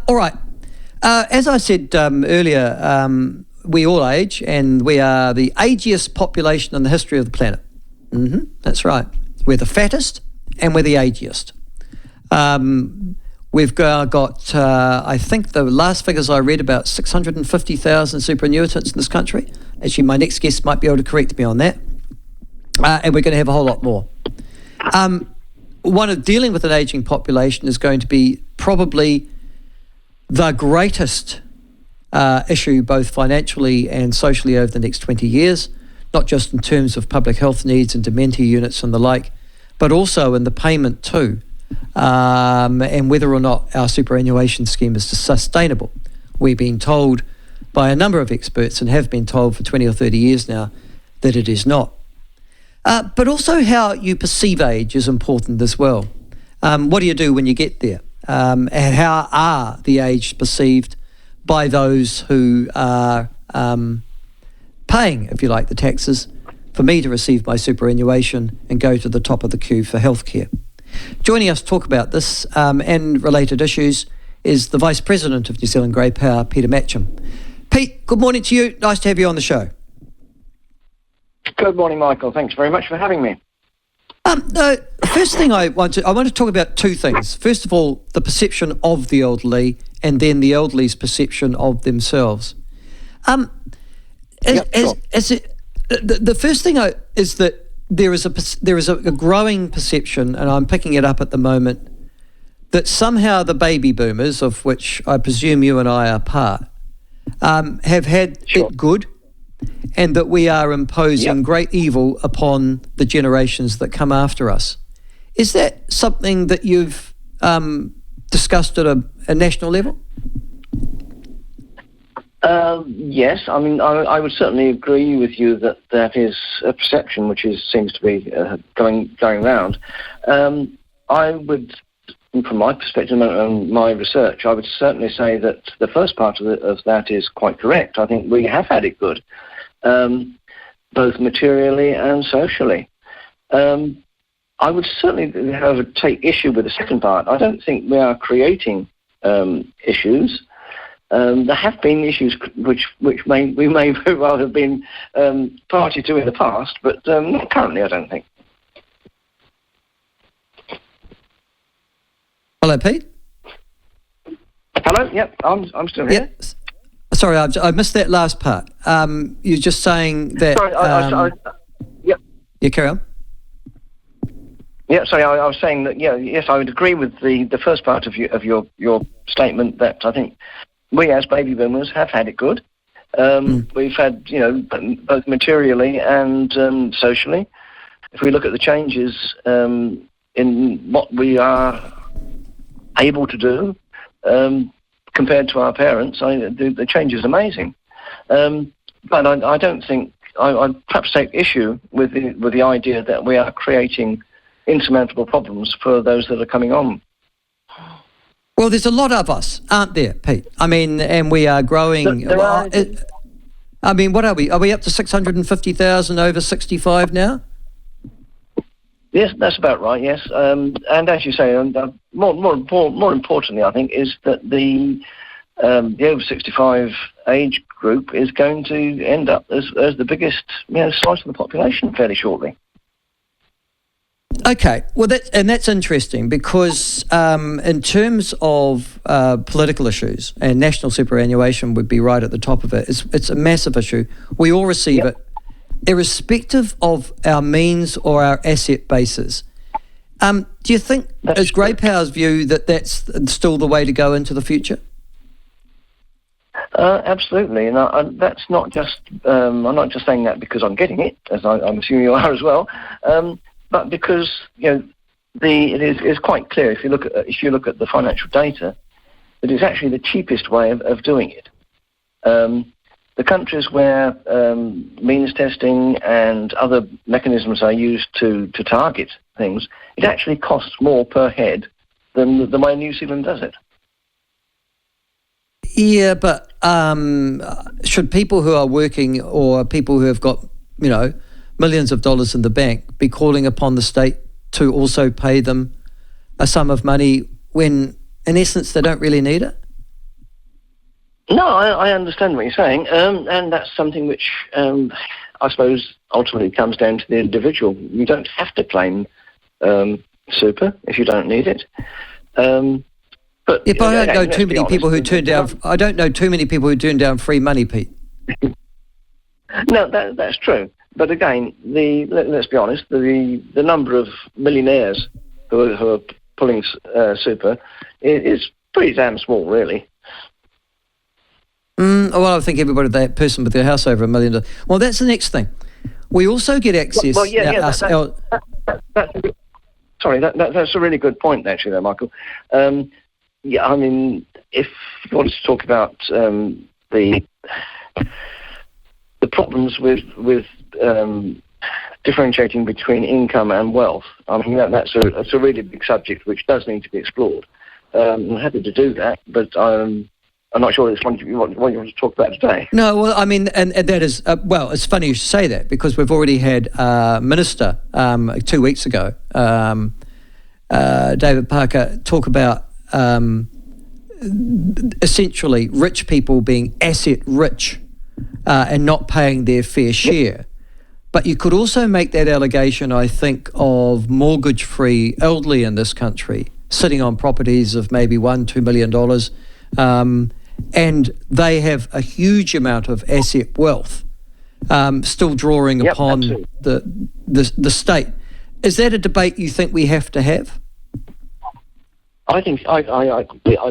All right. As I said earlier, we all age, and we are the agiest population in the history of the planet. That's right. We're the fattest, and we're the agiest. We've got, I think the last figures I read, about 650,000 superannuitants in this country. Actually, my next guest might be able to correct me on that. And we're going to have a whole lot more. One of dealing with an ageing population is going to be probably the greatest issue, both financially and socially, over the next 20 years, not just in terms of public health needs and dementia units and the like, but also in the payment too, and whether or not our superannuation scheme is sustainable. We're being told by a number of experts, and have been told for 20 or 30 years now, that it is not. But also how you perceive age is important as well. What do you do when you get there? And how are the aged perceived by those who are paying, if you like, the taxes for me to receive my superannuation and go to the top of the queue for healthcare? Joining us to talk about this and related issues is the Vice President of New Zealand Grey Power, Peter Matcham. Pete, good morning to you. Nice to have you on the show. Good morning, Michael. Thanks very much for having me. The first thing I want to talk about two things. First of all, the perception of the elderly, and then the elderly's perception of themselves. The first thing is that there is a growing perception, and I'm picking it up at the moment, that somehow the baby boomers, of which I presume you and I are part, have had it good, and that we are imposing great evil upon the generations that come after us. Is that something that you've discussed at a national level? Yes, I mean, I would certainly agree with you that is a perception which seems to be going round. I would, from my perspective and my research, I would certainly say that the first part of that is quite correct. I think we have had it good, both materially and socially. I would certainly take issue with the second part. I don't think we are creating issues. There have been issues which we may very well have been party to in the past, but not currently, I don't think. Hello, Pete. Hello. Yep, I'm still here. Yep. Sorry, I missed that last part. You're just saying that. Sorry, yep. You carry on. Yeah, sorry, I was saying that. Yes, I would agree with the first part of your statement, that I think we as baby boomers have had it good. We've had, both materially and socially. If we look at the changes in what we are able to do compared to our parents, the change is amazing. But I don't think I'd perhaps take issue with the idea that we are creating insurmountable problems for those that are coming on. Well, there's a lot of us, aren't there, Pete? I mean, and we are growing. I mean, what are we? Are we up to 650,000 over 65 now? Yes, that's about right, yes. And as you say, more importantly, I think, is that the over 65 age group is going to end up as the biggest slice of the population fairly shortly. Okay, well, that's interesting, because in terms of political issues, and national superannuation would be right at the top of it. It's a massive issue. We all receive it, irrespective of our means or our asset bases. Do you think, is Grey Power's view, that that's still the way to go into the future? Absolutely, and that's not just. I'm not just saying that because I'm getting it, as I'm assuming you are as well. But because it is quite clear, if you look at the financial data, that it's actually the cheapest way of doing it. The countries where means testing and other mechanisms are used to target things, it actually costs more per head than the way New Zealand does it. Yeah, but should people who are working, or people who have got, millions of dollars in the bank, be calling upon the state to also pay them a sum of money when, in essence, they don't really need it? No, I understand what you're saying, and that's something which I suppose ultimately comes down to the individual. You don't have to claim super if you don't need it. But I don't know too many people who turn down. I don't know too many people who turn down free money, Pete. No, that's true. But again, let's be honest, the number of millionaires who are pulling super is pretty damn small, really. Well, I think everybody, that person with their house over $1 million. Well, that's the next thing. We also get access. Well, that's a really good point, actually, there, Michael. Yeah, I mean, if you want to talk about the problems with differentiating between income and wealth, I mean, that's a really big subject which does need to be explored. I'm happy to do that, but I'm not sure it's what you want to talk about today. No, well, I mean, and that is, well, it's funny you should say that, because we've already had a minister 2 weeks ago, David Parker, talk about essentially rich people being asset rich and not paying their fair share. But you could also make that allegation, I think, of mortgage-free elderly in this country sitting on properties of maybe $1-2 million, and they have a huge amount of asset wealth still drawing upon the state. Is that a debate you think we have to have? I think I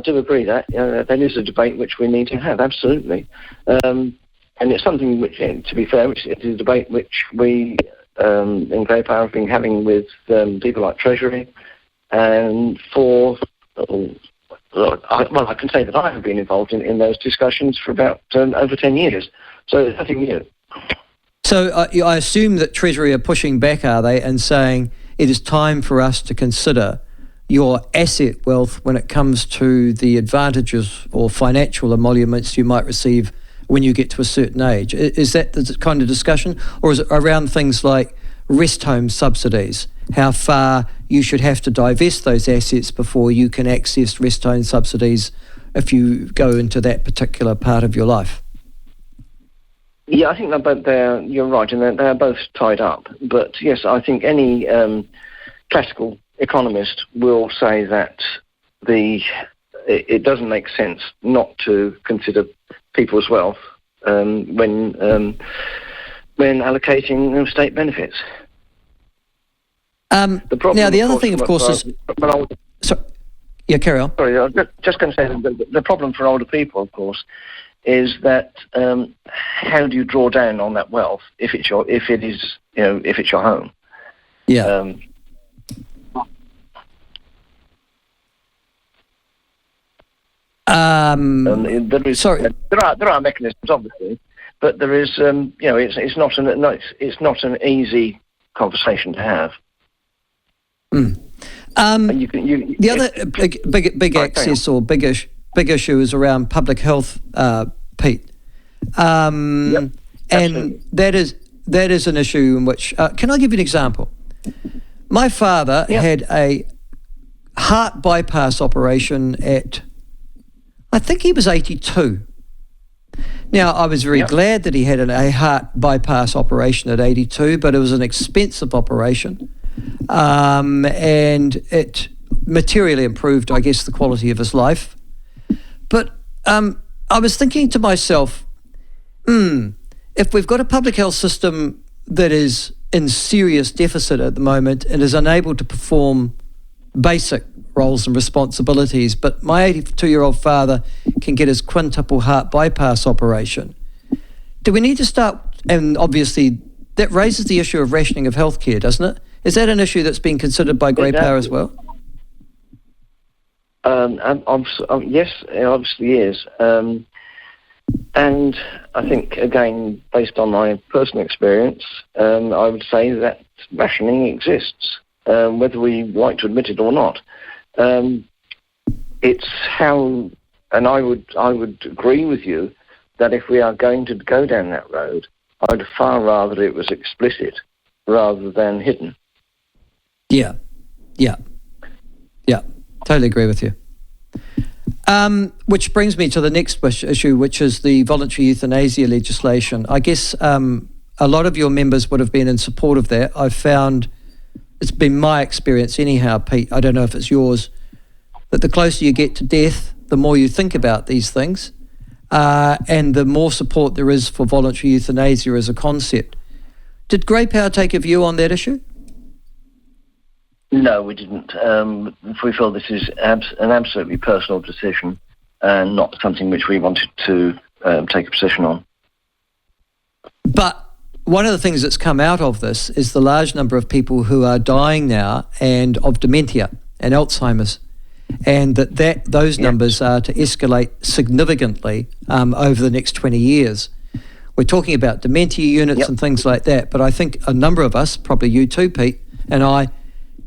do agree that that is a debate which we need to have, absolutely, and it's something which, to be fair, it is a debate which we in Grey Power have been having with people like Treasury, and I can say that I have been involved in those discussions for about over 10 years, so it's nothing new. So I assume that Treasury are pushing back, are they, and saying it is time for us to consider your asset wealth when it comes to the advantages or financial emoluments you might receive when you get to a certain age. Is that the kind of discussion, or is it around things like rest home subsidies, how far you should have to divest those assets before you can access rest home subsidies if you go into that particular part of your life? Yeah, I think you're right, and they're both tied up. But yes, I think any classical economist will say that it doesn't make sense not to consider people's wealth when allocating state benefits. The other thing, of course, is... carry on. Sorry, I was just going to say that the problem for older people, of course, is that how do you draw down on that wealth if it's your home? Yeah. There are mechanisms, obviously, but there is, it's not an easy conversation to have. The other big access or big issue is around public health, Pete, and that is an issue in which can I give you an example? My father had a heart bypass operation at, I think he was 82. Now, I was very glad that he had a heart bypass operation at 82, but it was an expensive operation. And it materially improved, I guess, the quality of his life. But I was thinking to myself, if we've got a public health system that is in serious deficit at the moment and is unable to perform basic roles and responsibilities, but my 82-year-old father can get his quintuple heart bypass operation, do we need to start, and obviously that raises the issue of rationing of healthcare, doesn't it? Is that an issue that's been considered by Grey Power as well? Yes, it obviously is. And I think, again, based on my personal experience, I would say that rationing exists, whether we like to admit it or not. It's how, and I would agree with you that if we are going to go down that road, I'd far rather it was explicit rather than hidden. Yeah. Totally agree with you. Which brings me to the next issue, which is the voluntary euthanasia legislation. I guess a lot of your members would have been in support of that. I've found, it's been my experience anyhow, Pete, I don't know if it's yours, that the closer you get to death, the more you think about these things, and the more support there is for voluntary euthanasia as a concept. Did Grey Power take a view on that issue? No, we didn't. We feel this is an absolutely personal decision and not something which we wanted to take a position on. But one of the things that's come out of this is the large number of people who are dying now and of dementia and Alzheimer's, and those numbers are to escalate significantly over the next 20 years. We're talking about dementia units and things like that, but I think a number of us, probably you too, Pete, and I,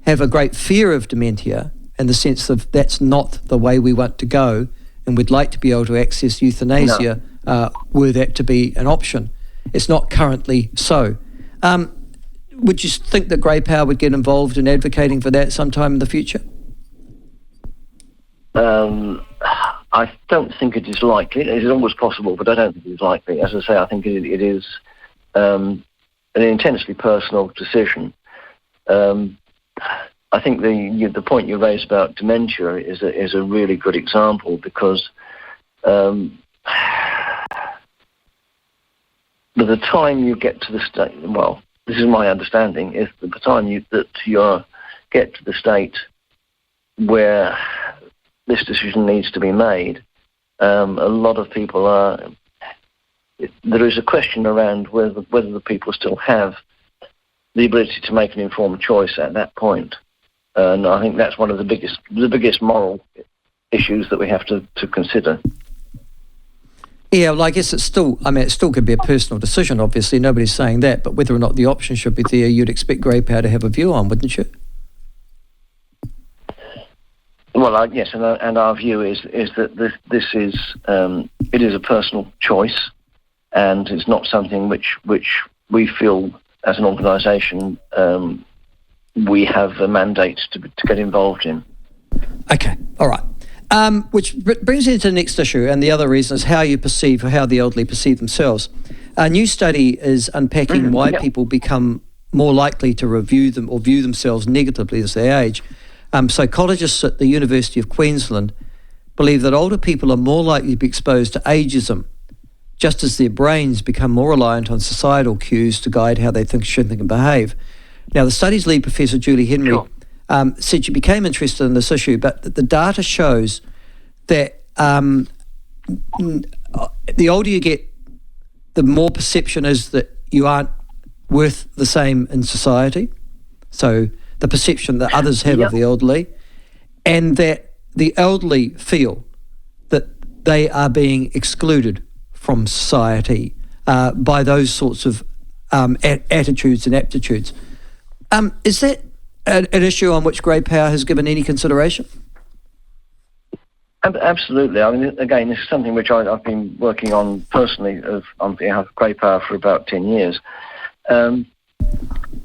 have a great fear of dementia in the sense of that's not the way we want to go, and we'd like to be able to access euthanasia were that to be an option. It's not currently so. Would you think that Grey Power would get involved in advocating for that sometime in the future? I don't think it is likely. It is always possible, but I don't think it is likely. As I say, I think it is an intensely personal decision. I think the point you raised about dementia is a really good example, because by the time you get to the state, well, this is my understanding, is that the time you get to the state where this decision needs to be made, a lot of people there is a question around whether the people still have the ability to make an informed choice at that point. And I think that's one of the biggest moral issues that we have to consider. Yeah, well, I guess it still could be a personal decision, obviously, nobody's saying that, but whether or not the option should be there, you'd expect Grey Power to have a view on, wouldn't you? Well, yes, and our view is that this is it is a personal choice, and it's not something which we feel as an organisation we have a mandate to get involved in. Okay, all right. Which brings me to the next issue, and the other reason is how the elderly perceive themselves. A new study is unpacking why people become more likely to view themselves negatively as they age. Psychologists at the University of Queensland believe that older people are more likely to be exposed to ageism, just as their brains become more reliant on societal cues to guide how they should think and behave. Now, the study's lead professor, Julie Henry, said she became interested in this issue, but the data shows that the older you get, the more perception is that you aren't worth the same in society. So the perception that others have of the elderly, and that the elderly feel that they are being excluded from society by those sorts of attitudes and aptitudes. Is that an issue on which Grey Power has given any consideration? Absolutely. I mean, again, this is something which I've been working on personally on behalf of Grey Power for about 10 years. And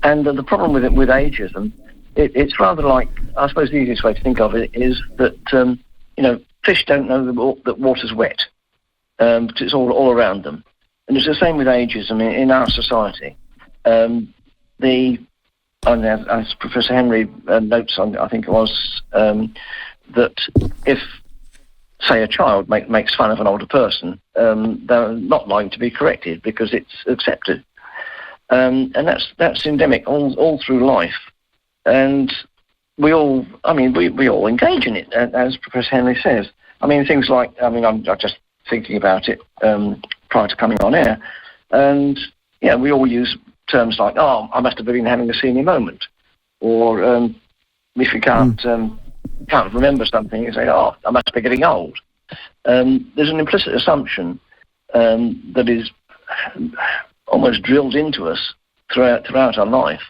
the problem with ageism, it's rather like, I suppose the easiest way to think of it is that, fish don't know that water's wet. It's all around them. And it's the same with ageism in our society. As Professor Henry notes on, I think it was, that if, say, a child makes fun of an older person, they're not likely to be corrected because it's accepted. And that's endemic all through life. And we all engage in it, as Professor Henry says. I mean, things like, I'm just thinking about it prior to coming on air, and we all use terms like, "Oh, I must have been having a senior moment," or if you can't remember something, you say, "Oh, I must be getting old." There's an implicit assumption that is almost drilled into us throughout our life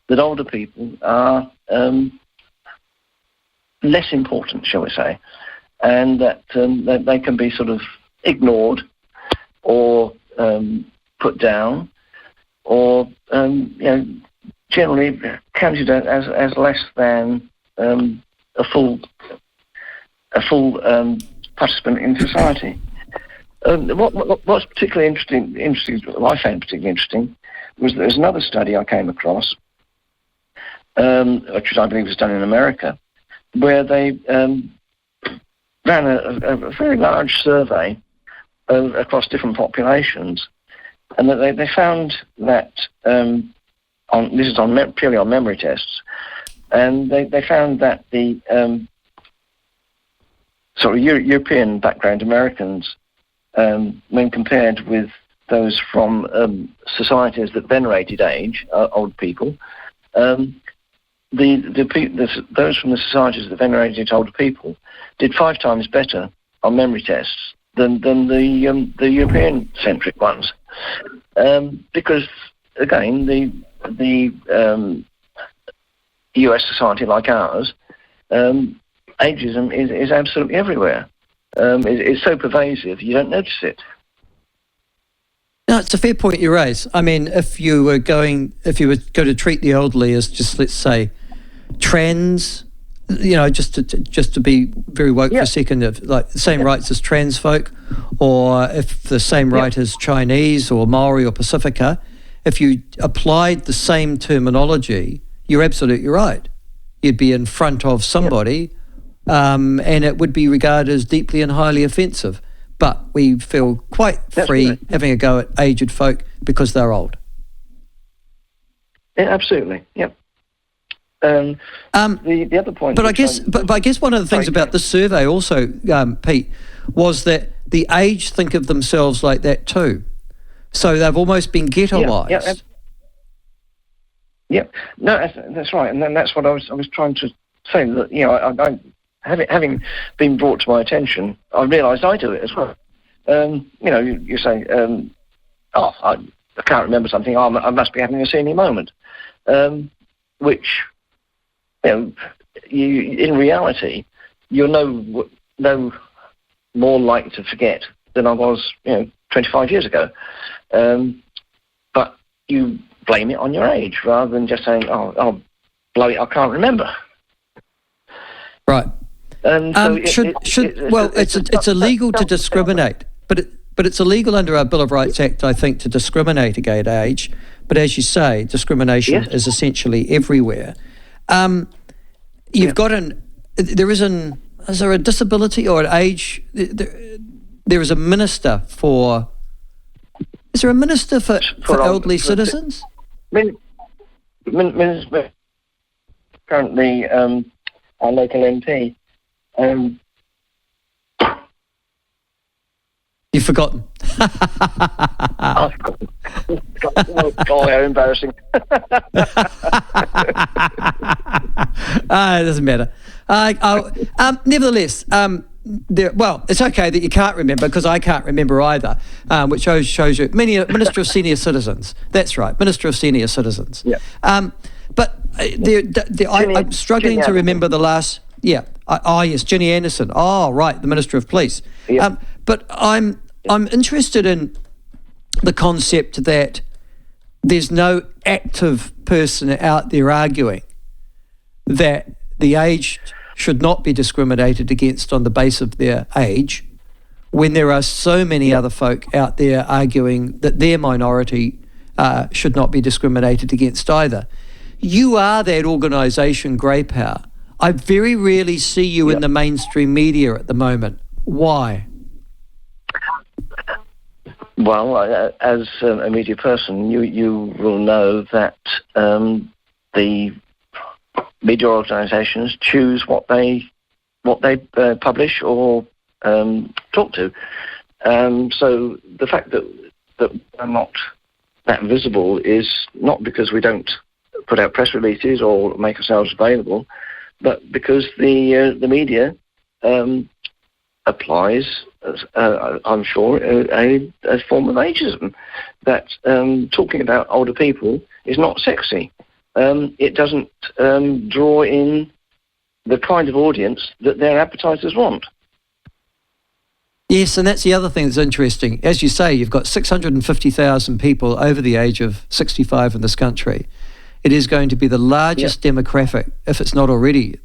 that older people are less important, shall we say, and that they can be sort of ignored or put down, or generally counted as less than a full participant in society. What's particularly interesting, what I found particularly interesting, was there's another study I came across, which I believe was done in America, where they ran a very large survey across different populations, and that they found that this is purely on memory tests, and they found that the sort of European background Americans, when compared with those from societies that venerated old people, those from the societies that venerated older people did 5 times better on memory tests than the European-centric ones, because again the US society like ours, ageism is absolutely everywhere. It's so pervasive you don't notice it. No, it's a fair point you raise. I mean, if you were going to treat the elderly as just, let's say, trans, just to be very woke for a second, of like the same rights as trans folk, or if the same right as Chinese or Maori or Pacifica, if you applied the same terminology, you're absolutely right. You'd be in front of somebody, and it would be regarded as deeply and highly offensive. But we feel quite free having a go at aged folk because they're old. Yeah, absolutely. Yep. The other point, but I guess one of the things about this survey also, Pete, was that the aged think of themselves like that too. So they've almost been ghettoised. Yeah. No, that's right, and then that's what I was trying to say. That I having been brought to my attention, I realised I do it as well. You say, I can't remember something. I must be having a senior moment, which, you in reality, you're no more likely to forget than I was, 25 years ago. But you blame it on your age rather than just saying, "Oh, blow it, I can't remember." Right. So it's illegal to discriminate, but it's illegal under our Bill of Rights Act, I think, to discriminate against age. But as you say, discrimination is essentially everywhere. You've got is there a disability or an age? There is a minister for. Is there a minister for elderly citizens? Currently, our local MP. You've forgotten. I've forgotten. Oh, how embarrassing. It doesn't matter. Nevertheless, it's okay that you can't remember, because I can't remember either, which shows you. Minister of Senior Citizens. That's right, Minister of Senior Citizens. Yeah. But I'm struggling to remember the last. Yeah. Yes, Ginny Anderson. Oh, right, the Minister of Police. Yeah. But I'm interested in the concept that there's no active person out there arguing that the aged should not be discriminated against on the basis of their age, when there are so many other folk out there arguing that their minority should not be discriminated against either. You are that organisation, Grey Power. I very rarely see you in the mainstream media at the moment. Why? Well, as a media person, you will know that the media organisations choose what they publish or talk to. So the fact that we're not that visible is not because we don't put out press releases or make ourselves available, but because the media applies, I'm sure, a form of ageism, that talking about older people is not sexy. It doesn't draw in the kind of audience that their advertisers want. Yes, and that's the other thing that's interesting. As you say, you've got 650,000 people over the age of 65 in this country, It is going to be the largest demographic, if it's not already,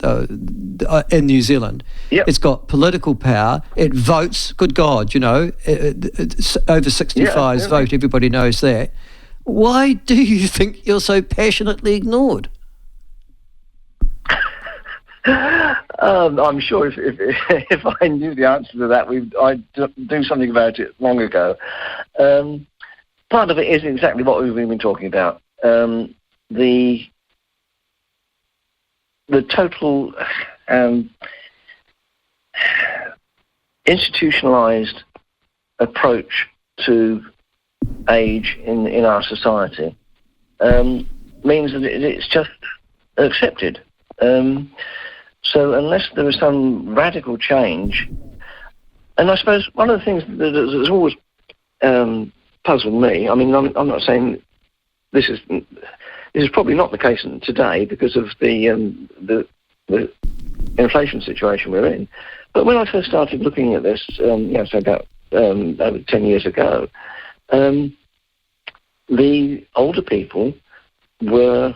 in New Zealand. Yep. It's got political power. It votes. Good God, it's over 65s vote. Everybody knows that. Why do you think you're so passionately ignored? I'm sure if I knew the answer to that, I'd do something about it long ago. Part of it is exactly what we've been talking about. The total institutionalized approach to age in our society means that it's just accepted. So unless there is some radical change, and I suppose one of the things that has always puzzled me, I mean, I'm not saying this is probably not the case today because of the inflation situation we're in. But when I first started looking at this, so about over 10 years ago, the older people were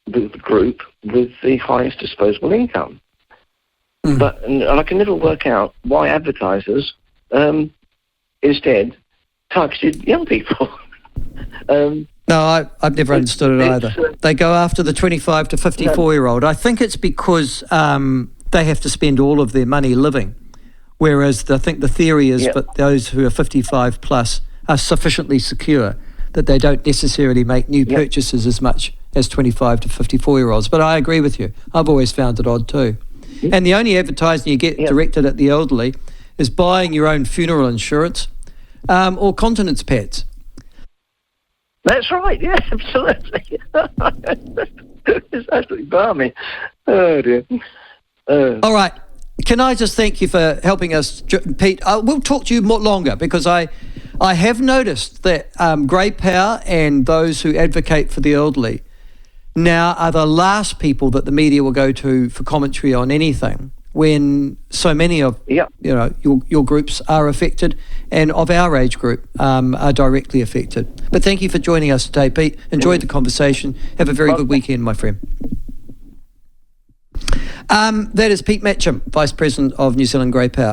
the group with the highest disposable income. But and I can never work out why advertisers instead targeted young people. No, I've never understood it either. They go after the 25 to 54-year-old. I think it's because they have to spend all of their money living, whereas I think the theory is that those who are 55 plus are sufficiently secure that they don't necessarily make new purchases as much as 25 to 54-year-olds. But I agree with you. I've always found it odd too. And the only advertising you get directed at the elderly is buying your own funeral insurance or continence pads. That's right, yes, absolutely. It's absolutely balmy. Oh, dear. All right. Can I just thank you for helping us, Pete? We'll talk to you more longer because I have noticed that grey power and those who advocate for the elderly now are the last people that the media will go to for commentary on anything when so many of your groups are affected and of our age group are directly affected. But thank you for joining us today, Pete. Enjoyed the conversation. Have a very good weekend, my friend. That is Pete Matcham, Vice President of New Zealand Grey Power.